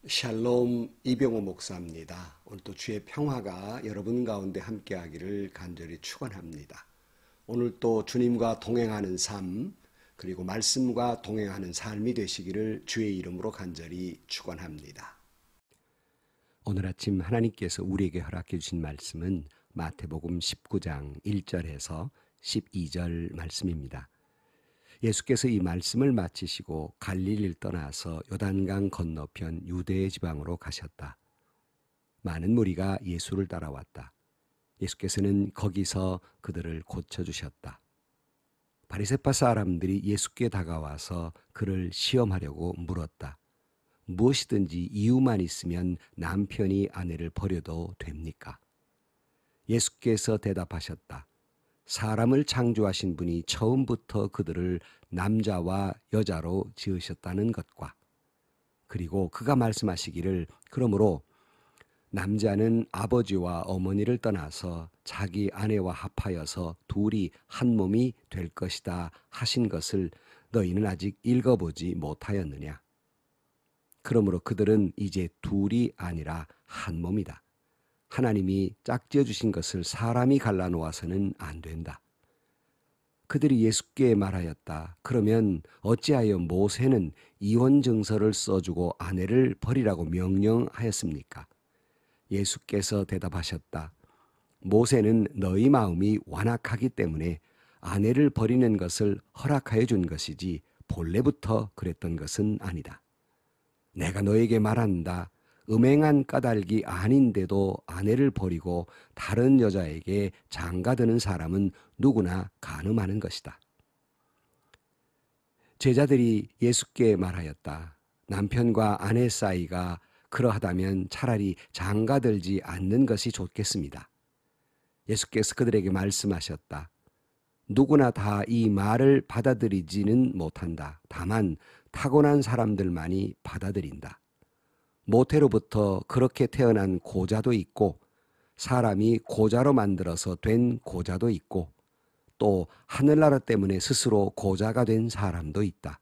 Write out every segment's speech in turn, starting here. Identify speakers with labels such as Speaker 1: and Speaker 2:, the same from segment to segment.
Speaker 1: 샬롬 이병호 목사입니다. 오늘도 주의 평화가 여러분 가운데 함께하기를 간절히 축원합니다. 오늘 또 주님과 동행하는 삶 그리고 말씀과 동행하는 삶이 되시기를 주의 이름으로 간절히 축원합니다. 오늘 아침 하나님께서 우리에게 허락해 주신 말씀은 마태복음 19장 1절에서 12절 말씀입니다. 예수께서 이 말씀을 마치시고 갈릴리를 떠나서 요단강 건너편 유대 지방으로 가셨다. 많은 무리가 예수를 따라왔다. 예수께서는 거기서 그들을 고쳐주셨다. 바리새파 사람들이 예수께 다가와서 그를 시험하려고 물었다. 무엇이든지 이유만 있으면 남편이 아내를 버려도 됩니까? 예수께서 대답하셨다. 사람을 창조하신 분이 처음부터 그들을 남자와 여자로 지으셨다는 것과 그리고 그가 말씀하시기를 그러므로 남자는 아버지와 어머니를 떠나서 자기 아내와 합하여서 둘이 한 몸이 될 것이다 하신 것을 너희는 아직 읽어보지 못하였느냐? 그러므로 그들은 이제 둘이 아니라 한 몸이다. 하나님이 짝지어 주신 것을 사람이 갈라놓아서는 안 된다. 그들이 예수께 말하였다. 그러면 어찌하여 모세는 이혼 증서를 써주고 아내를 버리라고 명령하였습니까? 예수께서 대답하셨다. 모세는 너희 마음이 완악하기 때문에 아내를 버리는 것을 허락하여 준 것이지 본래부터 그랬던 것은 아니다. 내가 너에게 말한다. 음행한 까닭이 아닌데도 아내를 버리고 다른 여자에게 장가드는 사람은 누구나 간음하는 것이다. 제자들이 예수께 말하였다. 남편과 아내 사이가 그러하다면 차라리 장가들지 않는 것이 좋겠습니다. 예수께서 그들에게 말씀하셨다. 누구나 다 이 말을 받아들이지는 못한다. 다만 타고난 사람들만이 받아들인다. 모태로부터 그렇게 태어난 고자도 있고 사람이 고자로 만들어서 된 고자도 있고 또 하늘나라 때문에 스스로 고자가 된 사람도 있다.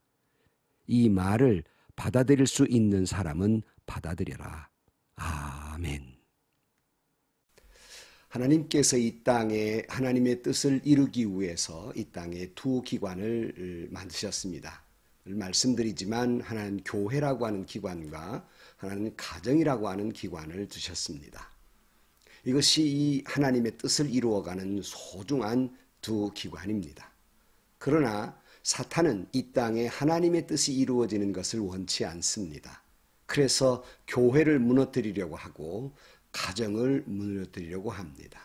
Speaker 1: 이 말을 받아들일 수 있는 사람은 받아들여라. 아멘. 하나님께서 이 땅에 하나님의 뜻을 이루기 위해서 이 땅에 두 기관을 만드셨습니다. 말씀드리지만 하나는 교회라고 하는 기관과 하나는 가정이라고 하는 기관을 두셨습니다. 이것이 이 하나님의 뜻을 이루어가는 소중한 두 기관입니다. 그러나 사탄은 이 땅에 하나님의 뜻이 이루어지는 것을 원치 않습니다. 그래서 교회를 무너뜨리려고 하고 가정을 무너뜨리려고 합니다.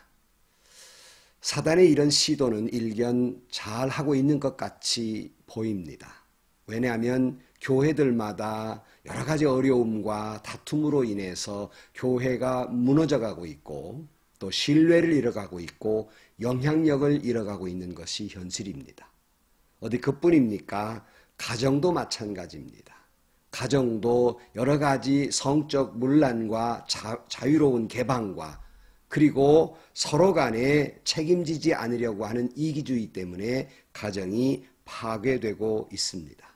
Speaker 1: 사단의 이런 시도는 일견 잘 하고 있는 것 같이 보입니다. 왜냐하면 교회들마다 여러 가지 어려움과 다툼으로 인해서 교회가 무너져가고 있고 또 신뢰를 잃어가고 있고 영향력을 잃어가고 있는 것이 현실입니다. 어디 그뿐입니까? 가정도 마찬가지입니다. 가정도 여러 가지 성적 문란과 자유로운 개방과 그리고 서로 간에 책임지지 않으려고 하는 이기주의 때문에 가정이 파괴되고 있습니다.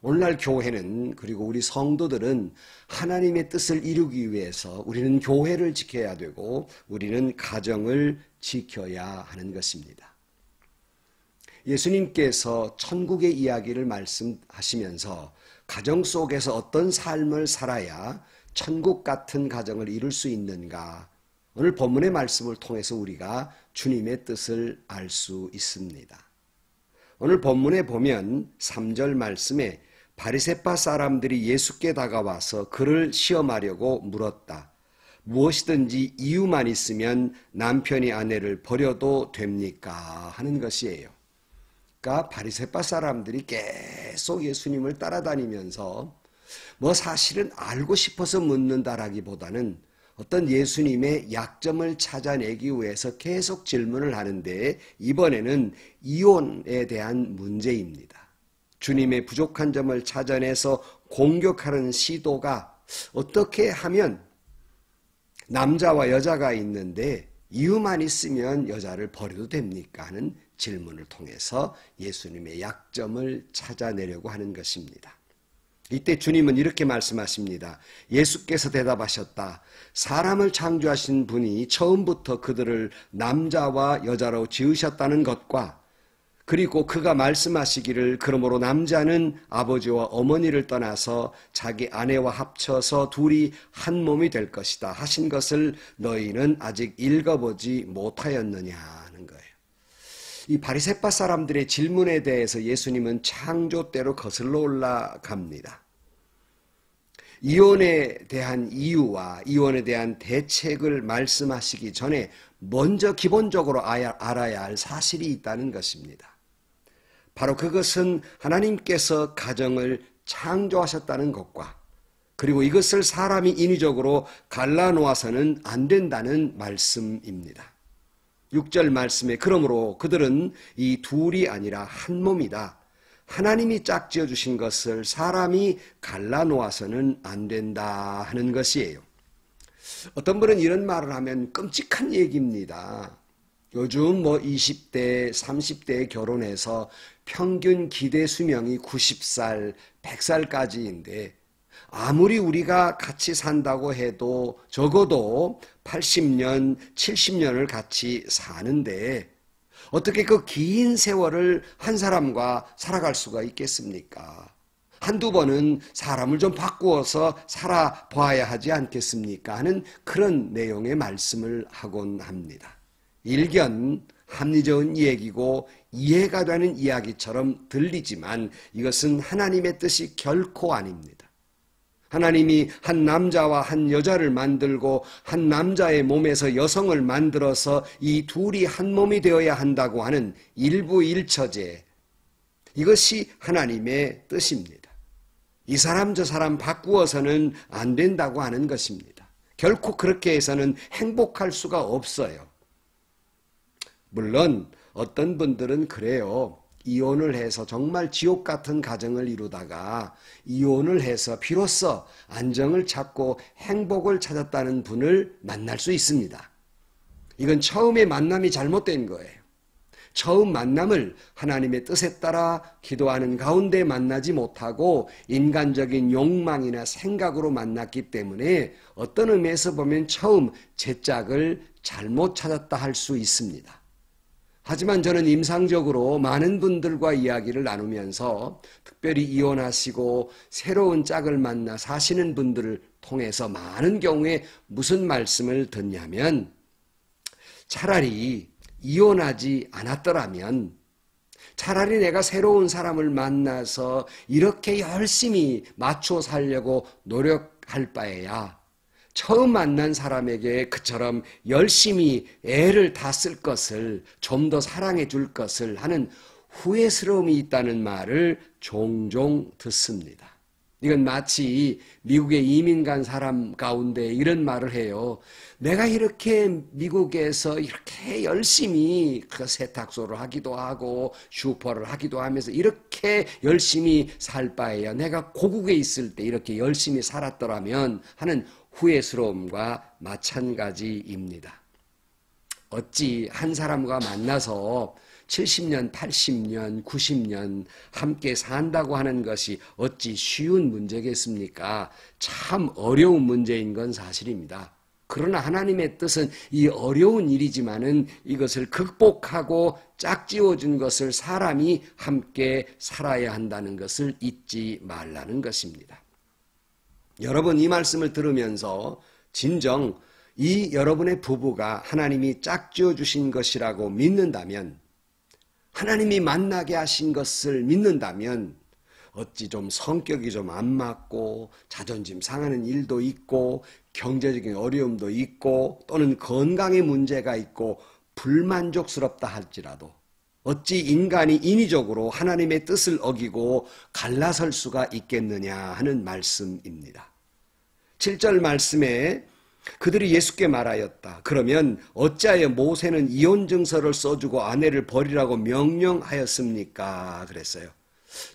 Speaker 1: 오늘날 교회는 그리고 우리 성도들은 하나님의 뜻을 이루기 위해서 우리는 교회를 지켜야 되고 우리는 가정을 지켜야 하는 것입니다. 예수님께서 천국의 이야기를 말씀하시면서 가정 속에서 어떤 삶을 살아야 천국 같은 가정을 이룰 수 있는가? 오늘 본문의 말씀을 통해서 우리가 주님의 뜻을 알 수 있습니다. 오늘 본문에 보면 3절 말씀에 바리새파 사람들이 예수께 다가와서 그를 시험하려고 물었다. 무엇이든지 이유만 있으면 남편이 아내를 버려도 됩니까? 하는 것이에요. 그러니까 바리새파 사람들이 계속 예수님을 따라다니면서 뭐 사실은 알고 싶어서 묻는다라기보다는 어떤 예수님의 약점을 찾아내기 위해서 계속 질문을 하는데 이번에는 이혼에 대한 문제입니다. 주님의 부족한 점을 찾아내서 공격하는 시도가 어떻게 하면 남자와 여자가 있는데 이유만 있으면 여자를 버려도 됩니까? 하는 질문을 통해서 예수님의 약점을 찾아내려고 하는 것입니다. 이때 주님은 이렇게 말씀하십니다. 예수께서 대답하셨다. 사람을 창조하신 분이 처음부터 그들을 남자와 여자로 지으셨다는 것과 그리고 그가 말씀하시기를 그러므로 남자는 아버지와 어머니를 떠나서 자기 아내와 합쳐서 둘이 한 몸이 될 것이다 하신 것을 너희는 아직 읽어보지 못하였느냐 하는 거예요. 이 바리새파 사람들의 질문에 대해서 예수님은 창조 때로 거슬러 올라갑니다. 이혼에 대한 이유와 이혼에 대한 대책을 말씀하시기 전에 먼저 기본적으로 알아야 할 사실이 있다는 것입니다. 바로 그것은 하나님께서 가정을 창조하셨다는 것과 그리고 이것을 사람이 인위적으로 갈라놓아서는 안 된다는 말씀입니다. 6절 말씀에 그러므로 그들은 이 둘이 아니라 한 몸이다. 하나님이 짝지어 주신 것을 사람이 갈라놓아서는 안 된다 하는 것이에요. 어떤 분은 이런 말을 하면 끔찍한 얘기입니다. 요즘 20대, 30대에 결혼해서 평균 기대 수명이 90살, 100살까지인데 아무리 우리가 같이 산다고 해도 적어도 80년, 70년을 같이 사는데 어떻게 그 긴 세월을 한 사람과 살아갈 수가 있겠습니까? 한두 번은 사람을 좀 바꾸어서 살아봐야 하지 않겠습니까? 하는 그런 내용의 말씀을 하곤 합니다. 일견 합리적인 얘기고 이해가 되는 이야기처럼 들리지만 이것은 하나님의 뜻이 결코 아닙니다. 하나님이 한 남자와 한 여자를 만들고 한 남자의 몸에서 여성을 만들어서 이 둘이 한 몸이 되어야 한다고 하는 일부일처제, 이것이 하나님의 뜻입니다. 이 사람 저 사람 바꾸어서는 안 된다고 하는 것입니다. 결코 그렇게 해서는 행복할 수가 없어요. 물론 어떤 분들은 그래요. 이혼을 해서 정말 지옥 같은 가정을 이루다가 이혼을 해서 비로소 안정을 찾고 행복을 찾았다는 분을 만날 수 있습니다. 이건 처음에 만남이 잘못된 거예요. 처음 만남을 하나님의 뜻에 따라 기도하는 가운데 만나지 못하고 인간적인 욕망이나 생각으로 만났기 때문에 어떤 의미에서 보면 처음 제짝을 잘못 찾았다 할 수 있습니다. 하지만 저는 임상적으로 많은 분들과 이야기를 나누면서 특별히 이혼하시고 새로운 짝을 만나 사시는 분들을 통해서 많은 경우에 무슨 말씀을 듣냐면 차라리 이혼하지 않았더라면 차라리 내가 새로운 사람을 만나서 이렇게 열심히 맞춰 살려고 노력할 바에야 처음 만난 사람에게 그처럼 열심히 애를 다 쓸 것을, 좀 더 사랑해 줄 것을 하는 후회스러움이 있다는 말을 종종 듣습니다. 이건 마치 미국에 이민 간 사람 가운데 이런 말을 해요. 내가 이렇게 미국에서 이렇게 열심히 그 세탁소를 하기도 하고 슈퍼를 하기도 하면서 이렇게 열심히 살 바에야 내가 고국에 있을 때 이렇게 열심히 살았더라면 하는 후회스러움과 마찬가지입니다. 어찌 한 사람과 만나서 70년, 80년, 90년 함께 산다고 하는 것이 어찌 쉬운 문제겠습니까? 참 어려운 문제인 건 사실입니다. 그러나 하나님의 뜻은 이 어려운 일이지만은 이것을 극복하고 짝지어준 것을 사람이 함께 살아야 한다는 것을 잊지 말라는 것입니다. 여러분 이 말씀을 들으면서 진정 이 여러분의 부부가 하나님이 짝지어 주신 것이라고 믿는다면, 하나님이 만나게 하신 것을 믿는다면 어찌 좀 성격이 좀 안 맞고 자존심 상하는 일도 있고 경제적인 어려움도 있고 또는 건강에 문제가 있고 불만족스럽다 할지라도 어찌 인간이 인위적으로 하나님의 뜻을 어기고 갈라설 수가 있겠느냐 하는 말씀입니다. 7절 말씀에 그들이 예수께 말하였다. 그러면 어찌하여 모세는 이혼 증서를 써주고 아내를 버리라고 명령하였습니까? 그랬어요.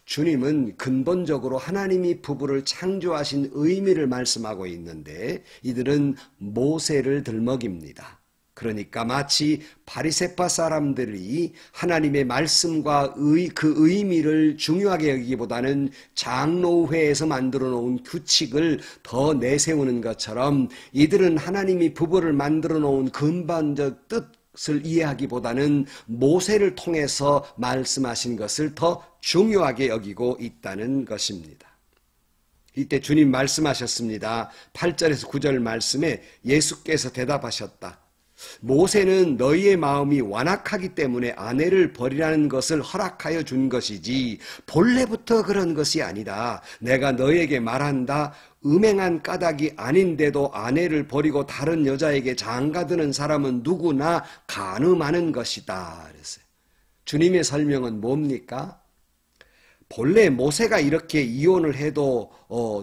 Speaker 1: 주님은 근본적으로 하나님이 부부를 창조하신 의미를 말씀하고 있는데 이들은 모세를 들먹입니다. 그러니까 마치 바리새파 사람들이 하나님의 말씀과 그 의미를 중요하게 여기기보다는 장로회에서 만들어 놓은 규칙을 더 내세우는 것처럼 이들은 하나님이 부부를 만들어 놓은 근본적 뜻을 이해하기보다는 모세를 통해서 말씀하신 것을 더 중요하게 여기고 있다는 것입니다. 이때 주님 말씀하셨습니다. 8절에서 9절 말씀에 예수께서 대답하셨다. 모세는 너희의 마음이 완악하기 때문에 아내를 버리라는 것을 허락하여 준 것이지 본래부터 그런 것이 아니다. 내가 너희에게 말한다. 음행한 까닭이 아닌데도 아내를 버리고 다른 여자에게 장가드는 사람은 누구나 간음하는 것이다. 그랬어요. 주님의 설명은 뭡니까? 본래 모세가 이렇게 이혼을 해도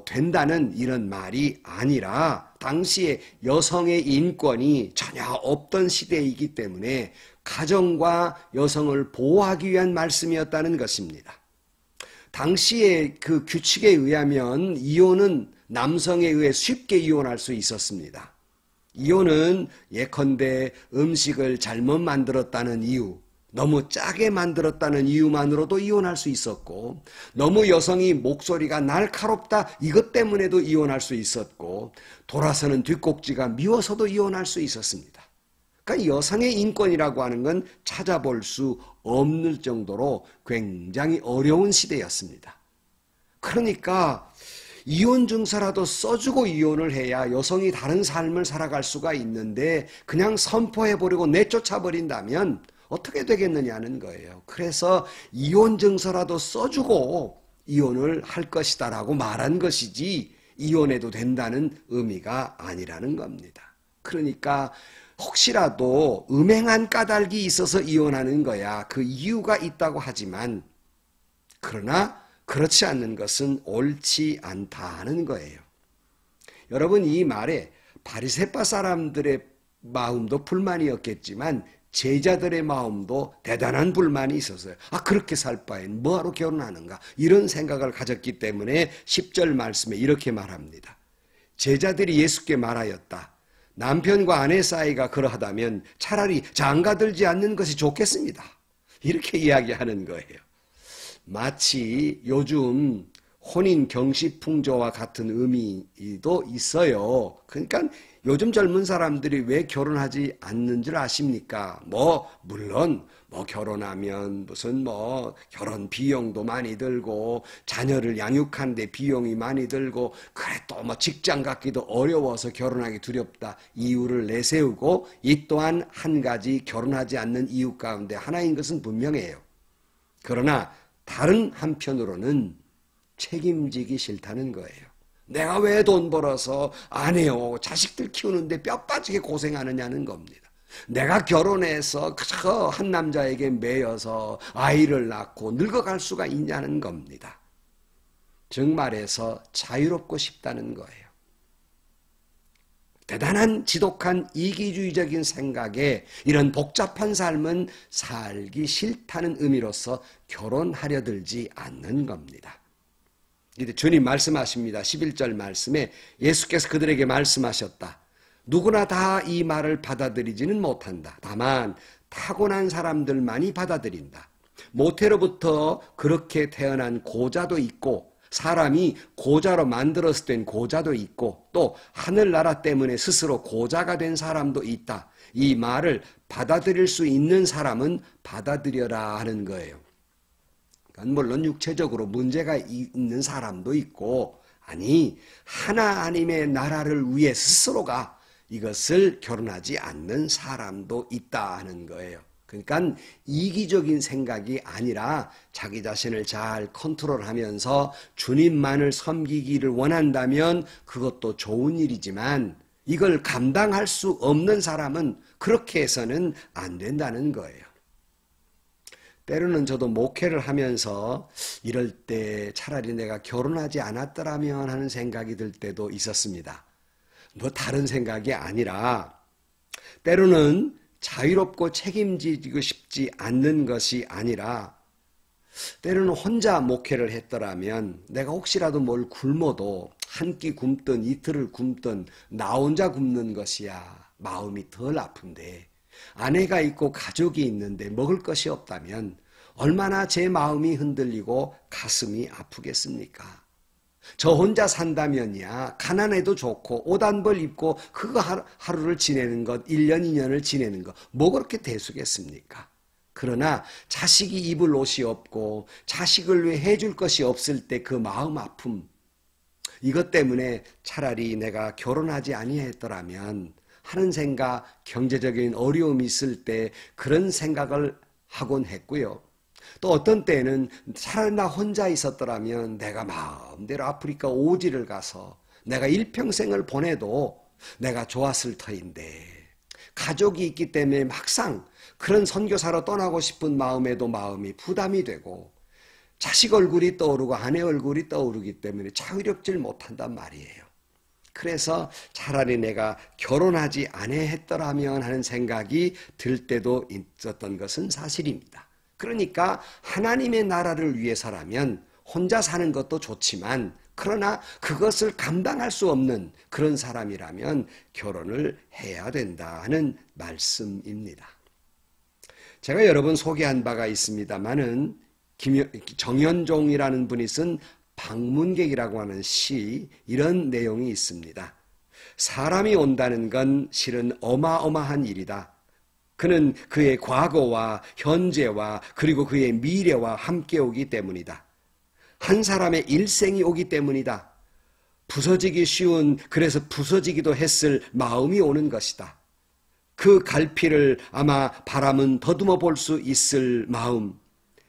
Speaker 1: 된다는 이런 말이 아니라 당시에 여성의 인권이 전혀 없던 시대이기 때문에 가정과 여성을 보호하기 위한 말씀이었다는 것입니다. 당시의 그 규칙에 의하면 이혼은 남성에 의해 쉽게 이혼할 수 있었습니다. 이혼은 예컨대 음식을 잘못 만들었다는 이유, 너무 짜게 만들었다는 이유만으로도 이혼할 수 있었고, 너무 여성이 목소리가 날카롭다 이것 때문에도 이혼할 수 있었고, 돌아서는 뒷꼭지가 미워서도 이혼할 수 있었습니다. 그러니까 여성의 인권이라고 하는 건 찾아볼 수 없는 정도로 굉장히 어려운 시대였습니다. 그러니까 이혼 증서라도 써주고 이혼을 해야 여성이 다른 삶을 살아갈 수가 있는데 그냥 선포해버리고 내쫓아버린다면 어떻게 되겠느냐는 거예요. 그래서 이혼 증서라도 써주고 이혼을 할 것이다 라고 말한 것이지 이혼해도 된다는 의미가 아니라는 겁니다. 그러니까 혹시라도 음행한 까닭이 있어서 이혼하는 거야. 그 이유가 있다고 하지만 그러나 그렇지 않는 것은 옳지 않다는 거예요. 여러분 이 말에 바리새파 사람들의 마음도 불만이었겠지만 제자들의 마음도 대단한 불만이 있었어요. 그렇게 살 바엔 뭐하러 결혼하는가 이런 생각을 가졌기 때문에 10절 말씀에 이렇게 말합니다. 제자들이 예수께 말하였다. 남편과 아내 사이가 그러하다면 차라리 장가들지 않는 것이 좋겠습니다. 이렇게 이야기하는 거예요. 마치 요즘 혼인 경시풍조와 같은 의미도 있어요. 그러니까 요즘 젊은 사람들이 왜 결혼하지 않는 줄 아십니까? 물론 결혼하면 무슨 결혼 비용도 많이 들고 자녀를 양육하는데 비용이 많이 들고 그래 또 직장 갖기도 어려워서 결혼하기 두렵다 이유를 내세우고 이 또한 한 가지 결혼하지 않는 이유 가운데 하나인 것은 분명해요. 그러나 다른 한편으로는 책임지기 싫다는 거예요. 내가 왜 돈 벌어서 아내요 자식들 키우는데 뼈 빠지게 고생하느냐는 겁니다. 내가 결혼해서 그저 한 남자에게 매여서 아이를 낳고 늙어갈 수가 있냐는 겁니다. 즉 말해서 자유롭고 싶다는 거예요. 대단한 지독한 이기주의적인 생각에 이런 복잡한 삶은 살기 싫다는 의미로서 결혼하려 들지 않는 겁니다. 이제 주님 말씀하십니다. 11절 말씀에 예수께서 그들에게 말씀하셨다. 누구나 다 이 말을 받아들이지는 못한다. 다만 타고난 사람들만이 받아들인다. 모태로부터 그렇게 태어난 고자도 있고 사람이 고자로 만들어서 된 고자도 있고 또 하늘나라 때문에 스스로 고자가 된 사람도 있다. 이 말을 받아들일 수 있는 사람은 받아들여라 하는 거예요. 물론 육체적으로 문제가 있는 사람도 있고 하나님의 나라를 위해 스스로가 이것을 결혼하지 않는 사람도 있다 하는 거예요. 그러니까 이기적인 생각이 아니라 자기 자신을 잘 컨트롤하면서 주님만을 섬기기를 원한다면 그것도 좋은 일이지만 이걸 감당할 수 없는 사람은 그렇게 해서는 안 된다는 거예요. 때로는 저도 목회를 하면서 이럴 때 차라리 내가 결혼하지 않았더라면 하는 생각이 들 때도 있었습니다. 다른 생각이 아니라 때로는 자유롭고 책임지고 싶지 않는 것이 아니라 때로는 혼자 목회를 했더라면 내가 혹시라도 뭘 굶어도 한 끼 굶든 이틀을 굶든 나 혼자 굶는 것이야. 마음이 덜 아픈데, 아내가 있고 가족이 있는데 먹을 것이 없다면 얼마나 제 마음이 흔들리고 가슴이 아프겠습니까? 저 혼자 산다면야 가난해도 좋고 옷 한 벌 입고 그거 하루를 지내는 것, 1년, 2년을 지내는 것, 뭐 그렇게 대수겠습니까? 그러나 자식이 입을 옷이 없고 자식을 위해 해줄 것이 없을 때 그 마음 아픔, 이것 때문에 차라리 내가 결혼하지 아니했더라면 하는 생각, 경제적인 어려움이 있을 때 그런 생각을 하곤 했고요. 또 어떤 때는 차라리 나 혼자 있었더라면 내가 마음대로 아프리카 오지를 가서 내가 일평생을 보내도 내가 좋았을 터인데, 가족이 있기 때문에 막상 그런 선교사로 떠나고 싶은 마음에도 마음이 부담이 되고 자식 얼굴이 떠오르고 아내 얼굴이 떠오르기 때문에 자유롭질 못한단 말이에요. 그래서 차라리 내가 결혼하지 아니했더라면 하는 생각이 들 때도 있었던 것은 사실입니다. 그러니까 하나님의 나라를 위해서라면 혼자 사는 것도 좋지만, 그러나 그것을 감당할 수 없는 그런 사람이라면 결혼을 해야 된다 하는 말씀입니다. 제가 여러 번 소개한 바가 있습니다마는 정현종이라는 분이 쓴 방문객이라고 하는 시, 이런 내용이 있습니다. 사람이 온다는 건 실은 어마어마한 일이다. 그는 그의 과거와 현재와 그리고 그의 미래와 함께 오기 때문이다. 한 사람의 일생이 오기 때문이다. 부서지기 쉬운, 그래서 부서지기도 했을 마음이 오는 것이다. 그 갈피를 아마 바람은 더듬어 볼 수 있을 마음,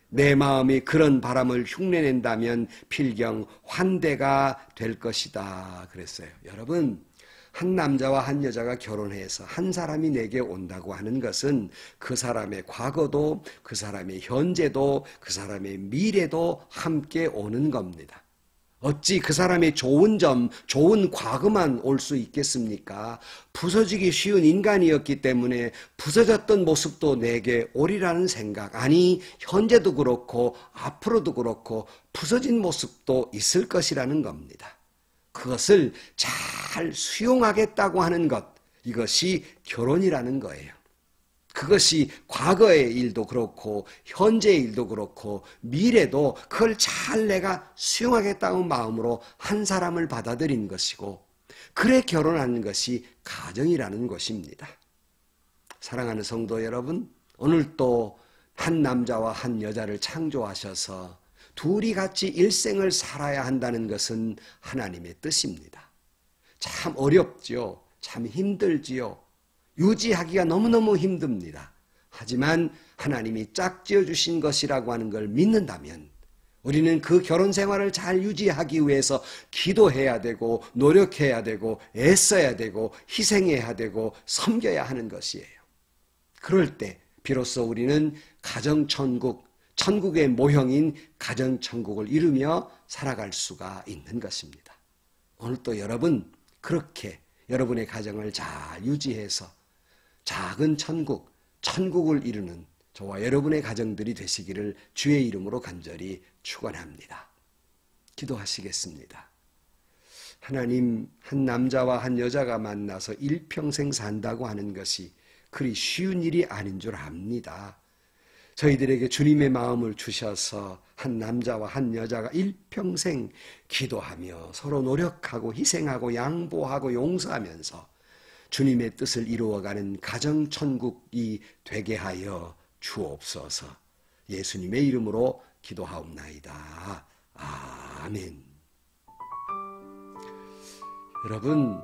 Speaker 1: 내 마음이 그런 바람을 흉내낸다면 필경 환대가 될 것이다 그랬어요. 여러분, 한 남자와 한 여자가 결혼해서 한 사람이 내게 온다고 하는 것은 그 사람의 과거도, 그 사람의 현재도, 그 사람의 미래도 함께 오는 겁니다. 어찌 그 사람의 좋은 점, 좋은 과거만 올 수 있겠습니까? 부서지기 쉬운 인간이었기 때문에 부서졌던 모습도 내게 오리라는 생각, 아니 현재도 그렇고 앞으로도 그렇고 부서진 모습도 있을 것이라는 겁니다. 그것을 잘 수용하겠다고 하는 것, 이것이 결혼이라는 거예요. 그것이 과거의 일도 그렇고 현재의 일도 그렇고 미래도 그걸 잘 내가 수용하겠다는 마음으로 한 사람을 받아들인 것이고, 그래 결혼하는 것이 가정이라는 것입니다. 사랑하는 성도 여러분, 오늘 또 한 남자와 한 여자를 창조하셔서 둘이 같이 일생을 살아야 한다는 것은 하나님의 뜻입니다. 참 어렵지요. 참 힘들지요. 유지하기가 너무너무 힘듭니다. 하지만 하나님이 짝지어 주신 것이라고 하는 걸 믿는다면 우리는 그 결혼 생활을 잘 유지하기 위해서 기도해야 되고 노력해야 되고 애써야 되고 희생해야 되고 섬겨야 하는 것이에요. 그럴 때 비로소 우리는 가정천국, 천국의 모형인 가정천국을 이루며 살아갈 수가 있는 것입니다. 오늘 또 여러분, 그렇게 여러분의 가정을 잘 유지해서 작은 천국, 천국을 이루는 저와 여러분의 가정들이 되시기를 주의 이름으로 간절히 축원합니다. 기도하시겠습니다. 하나님, 한 남자와 한 여자가 만나서 일평생 산다고 하는 것이 그리 쉬운 일이 아닌 줄 압니다. 저희들에게 주님의 마음을 주셔서 한 남자와 한 여자가 일평생 기도하며 서로 노력하고 희생하고 양보하고 용서하면서 주님의 뜻을 이루어가는 가정천국이 되게 하여 주옵소서. 예수님의 이름으로 기도하옵나이다. 아멘. 여러분,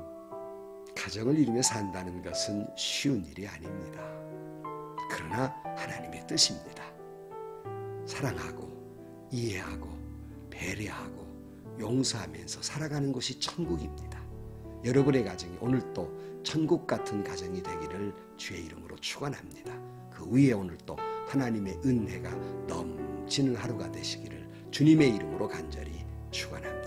Speaker 1: 가정을 이루며 산다는 것은 쉬운 일이 아닙니다. 그러나 하나님의 뜻입니다. 사랑하고 이해하고 배려하고 용서하면서 살아가는 곳이 천국입니다. 여러분의 가정이 오늘 또 천국 같은 가정이 되기를 주의 이름으로 축원합니다. 그 위에 오늘 또 하나님의 은혜가 넘치는 하루가 되시기를 주님의 이름으로 간절히 축원합니다.